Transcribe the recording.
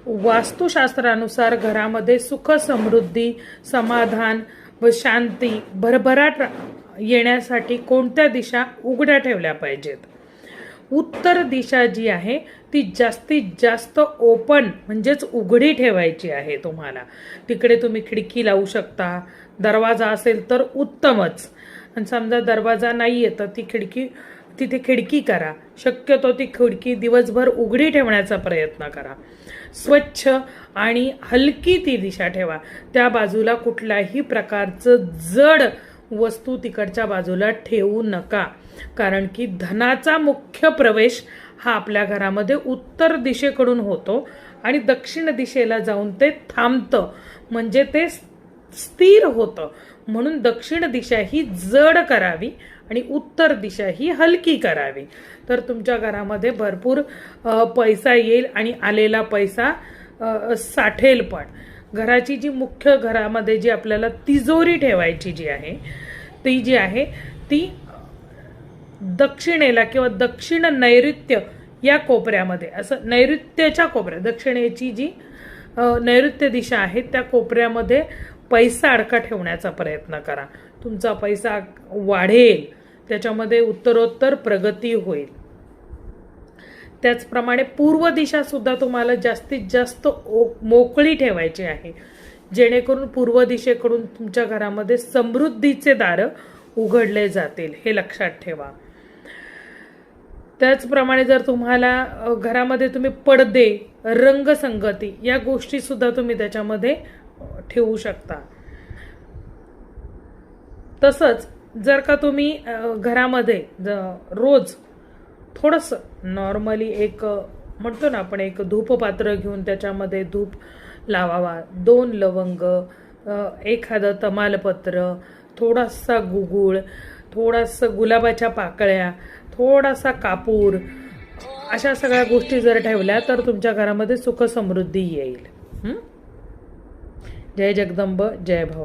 वास्तुशास्त्रानुसार घरामध्ये सुख समृद्धी समाधान व शांती भरभराट येण्यासाठी कोणत्या दिशा उघड्या ठेवल्या पाहिजेत? उत्तर दिशा जी आहे ती जास्तीत जास्त ओपन म्हणजेच उघडी ठेवायची आहे तुम्हाला. तिकडे तुम्ही खिडकी लावू शकता, दरवाजा असेल तर उत्तमच. आणि समजा दरवाजा नाही आहे तर तिथे खिडकी करा. शक्यतो ती खिडकी दिवसभर उघडी ठेवण्याचा प्रयत्न करा. स्वच्छ आणि हलकी ती दिशा ठेवा. त्या बाजूला कुठल्याही प्रकारचं जड वस्तू तिकडच्या बाजूला ठेवू नका, कारण की धनाचा मुख्य प्रवेश हा आपल्या घरामध्ये उत्तर दिशेकडून होतो आणि दक्षिण दिशेला जाऊन ते थांबतं, म्हणजे ते स्थिर होतं. म्हणून दक्षिण दिशा ही जड करावी आणि उत्तर दिशा ही हलकी करावी, तर तुमच्या घरामध्ये भरपूर पैसा येईल आणि आलेला पैसा साठेल. पण घराची जी मुख्य घरामध्ये जी आपल्याला तिजोरी ठेवायची जी आहे ती दक्षिणेला किंवा दक्षिण नैऋत्य या कोपऱ्यामध्ये, असं नैऋत्यच्या कोपऱ्यात, दक्षिणेची जी नैऋत्य दिशा आहे त्या कोपऱ्यामध्ये पैसा अडका ठेवण्याचा प्रयत्न करा. तुमचा पैसा वाढेल, त्याच्यामध्ये उत्तरोत्तर प्रगती होईल. त्याचप्रमाणे पूर्व दिशा सुद्धा तुम्हाला जास्तीत जास्त मोकळी ठेवायची आहे, जेणेकरून पूर्व दिशेकडून तुमच्या घरामध्ये समृद्धीचे दार उघडले जातील, हे लक्षात ठेवा. त्याचप्रमाणे जर तुम्हाला घरामध्ये तुम्ही पडदे, रंगसंगती या गोष्टी सुद्धा तुम्ही त्याच्यामध्ये ठेवू शकता. तसंच जर का तुम्ही घरामध्ये रोज थोडंसं नॉर्मली एक म्हणतो ना आपण, एक धूपपात्र घेऊन त्याच्यामध्ये धूप लावावा, 2 लवंग, एखादं तमालपत्र, थोडासा गुगुळ, थोडासा गुलाबाच्या पाकळ्या, थोडासा कापूर, अशा सगळ्या गोष्टी जर ठेवल्या तर तुमच्या घरामध्ये सुख समृद्धी येईल. जय जगदंब, जय भवानी.